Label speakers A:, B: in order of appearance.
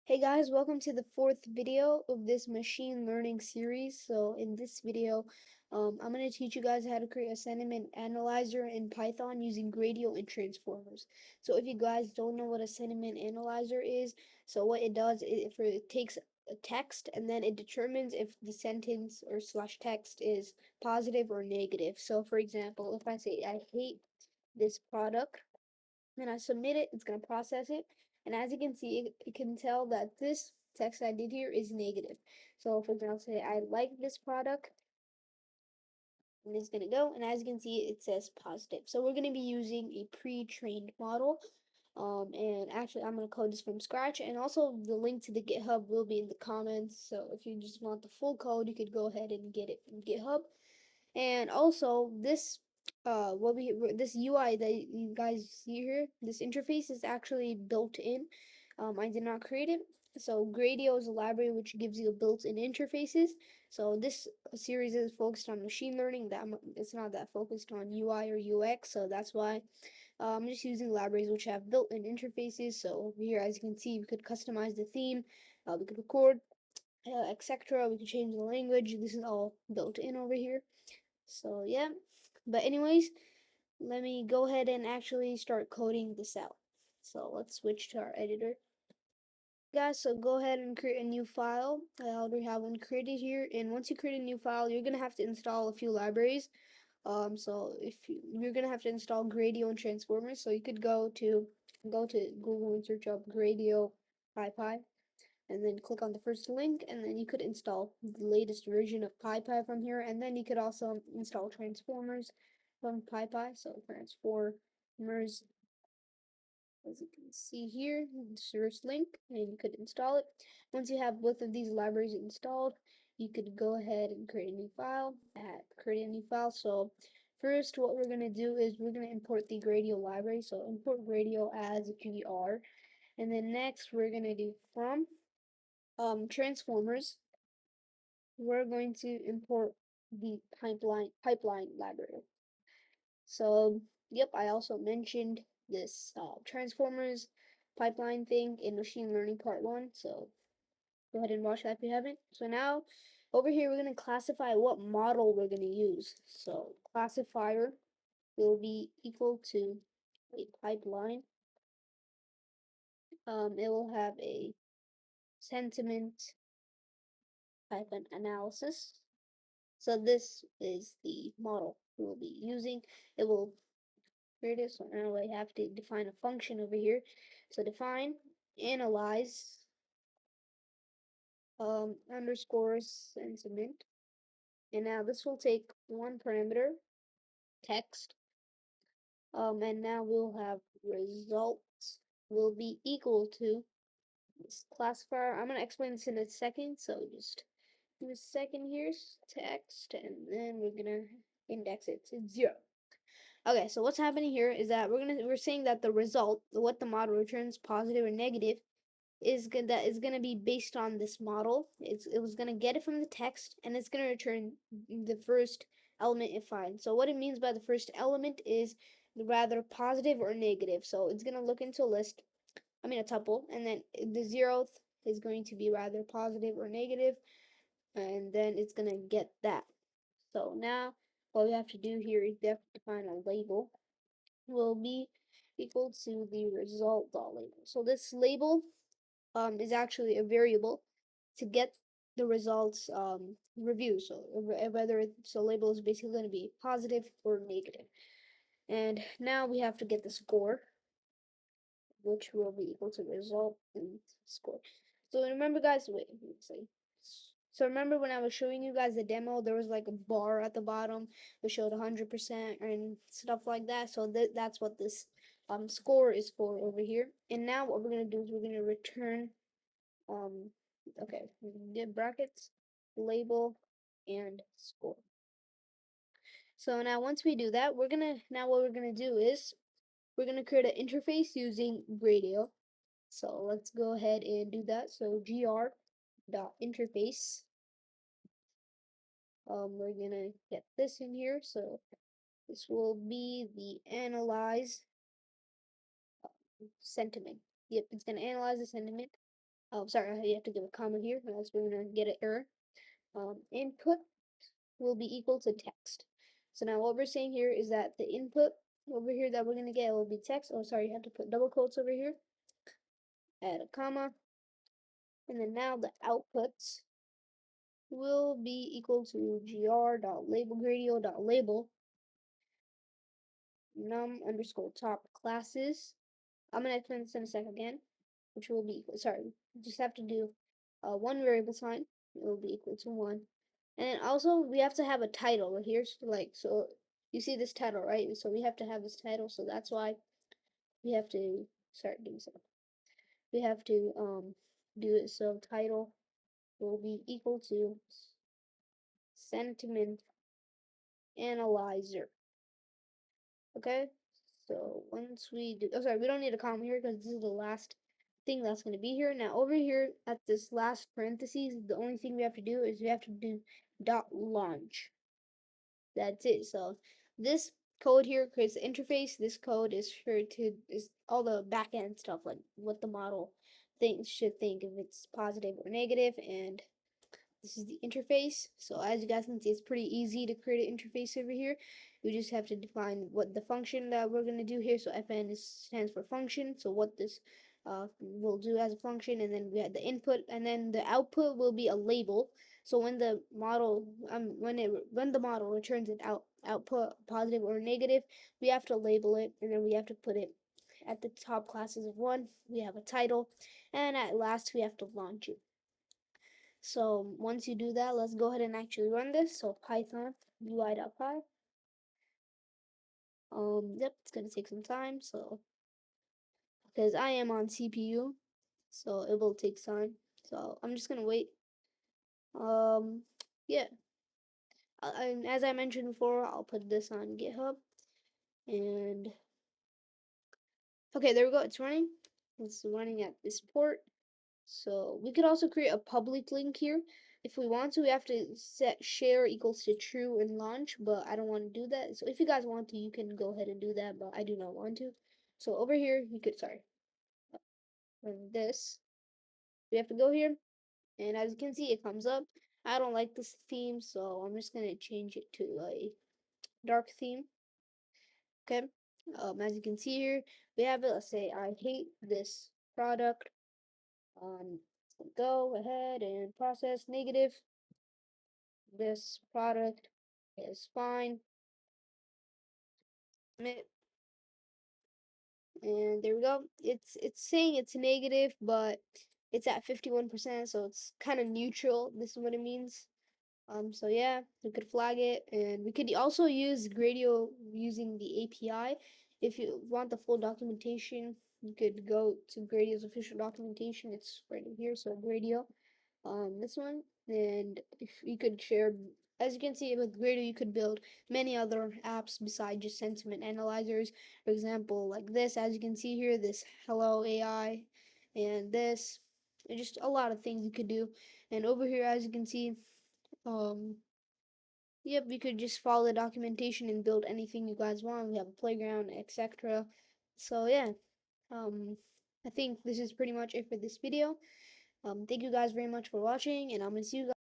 A: Hey guys, welcome to the fourth video of this machine learning series. So in this video, I'm going to teach you guys how to create a sentiment analyzer in Python using Gradio and transformers. So if you guys don't know what a sentiment analyzer is, so what it does is it takes a text and then it determines if the sentence or slash text is positive or negative. So for example, if I say I hate this product, then I submit it, it's going to process it. And as you can see, it can tell that this text I did here is negative. So for example, say I like this product, and it's going to go. And as you can see, it says positive. So we're going to be using a pre-trained model. And actually, I'm going to code this from scratch. And also, the link to the GitHub will be in the comments. So if you just want the full code, you could go ahead and get it from GitHub. And also this UI that you guys see here, this interface is actually built in. I did not create it. So Gradio is a library which gives you built-in interfaces. So this series is focused on machine learning. That it's not that focused on UI or UX. So that's why I'm just using libraries which have built-in interfaces. So over here, as you can see, we could customize the theme. We could record, etc. We could change the language. This is all built in over here. So yeah, but anyways, let me go ahead and actually start coding this out. So let's switch to our editor. Guys, so go ahead and create a new file. I already have one created here, and once you create a new file, you're gonna have to install a few libraries. So if you're gonna have to install Gradio and Transformers, so you could go to Google and search up Gradio PyPy, and then click on the first link, and then you could install the latest version of PyPy from here, and then you could also install transformers from PyPy. So transformers, as you can see here, the first link, and you could install it. Once you have both of these libraries installed, you could go ahead and create a new file. So first, what we're gonna do is we're gonna import the Gradio library. So import Gradio as gr, and then next we're gonna do from transformers, we're going to import the pipeline library. So, yep, I also mentioned this transformers pipeline thing in machine learning part 1. So go ahead and watch that if you haven't. So now over here we're going to classify what model we're going to use. So classifier will be equal to a pipeline. It will have a sentiment type and analysis. So this is the model we will be using. It will create it. So now I have to define a function over here. So define analyze underscore sentiment. And now this will take one parameter, text. And now we'll have results will be equal to this classifier. I'm gonna explain this in a second, so just give a second here, text, and then we're gonna index it to 0. Okay, so what's happening here is that we're saying that the result, what the model returns, positive or negative, is gonna be based on this model. It was gonna get it from the text, and it's gonna return the first element it finds. So what it means by the first element is rather positive or negative. So it's gonna look into a list, I mean a tuple, and then the 0th is going to be rather positive or negative, and then it's gonna get that. So now what we have to do here is we have to define a label will be equal to the result dot label. So this label is actually a variable to get the results review. So whether so label is basically going to be positive or negative. And now we have to get the score, which will be equal to result and score. So remember, guys, wait, let me see. So remember when I was showing you guys the demo, there was like a bar at the bottom that showed 100% and stuff like that. So that's what this score is for over here. And now what we're gonna do is we're gonna return okay, get brackets, label, and score. So now once we do that, what we're gonna do is we're gonna create an interface using Gradio. So let's go ahead and do that. So gr.interface. We're gonna get this in here. So this will be the analyze sentiment. Yep, it's gonna analyze the sentiment. Oh, sorry, you have to give a comma here, or else we're gonna get an error. Input will be equal to text. So now what we're saying here is that the input over here that we're gonna get will be text. Oh, sorry, you have to put double quotes over here, add a comma, and then now the outputs will be equal to gr.label num underscore top classes. I'm gonna explain this in a second again, which will be equal. Sorry, you just have to do one variable sign. It will be equal to one, and also we have to have a title right here. So like so, you see this title right? So we have to have this title. So that's why we have to start doing something. We have to do it. So title will be equal to sentiment analyzer. Okay, so once we do, oh sorry, we don't need a comma here because this is the last thing that's going to be here. Now over here at this last parentheses, the only thing we have to do is we have to do dot launch. That's it. So this code here creates the interface. This code is sure to is all the back end stuff like what the model thinks should think if it's positive or negative, and this is the interface. So as you guys can see, it's pretty easy to create an interface over here. We just have to define what the function that we're going to do here. So fn stands for function. So what this will do as a function, and then we have the input, and then the output will be a label. So when the model when the model returns an output positive or negative, we have to label it, and then we have to put it at the top classes of one. We have a title, and at last we have to launch it. So once you do that, let's go ahead and actually run this. So Python UI.py. Yep, it's gonna take some time. So because I am on CPU, so it will take time. So I'm just gonna wait. Yeah. And as I mentioned before, I'll put this on GitHub. And okay, there we go. It's running. It's running at this port. So we could also create a public link here. If we want to, we have to set share equals to true and launch, but I don't want to do that. So if you guys want to, you can go ahead and do that, but I do not want to. So over here, you could, sorry, run this. We have to go here, and as you can see, it comes up. I don't like this theme, so I'm just going to change it to a dark theme. Okay, as you can see here, we have it. Let's say I hate this product. Go ahead and process negative. This product is fine. And there we go. It's saying it's negative, but it's at 51%, so it's kind of neutral. This is what it means. So yeah, we could flag it, and we could also use Gradio using the API. If you want the full documentation, you could go to Gradio's official documentation. It's right here. So Gradio, this one, and if you could share, as you can see with Gradio, you could build many other apps besides just sentiment analyzers. For example, like this, as you can see here, this Hello AI, and this, and just a lot of things you could do. And over here, as you can see, um, yep, we could just follow the documentation and build anything you guys want. We have a playground, etc. So yeah, um, I think this is pretty much it for this video. Thank you guys very much for watching, and I'm gonna see you guys.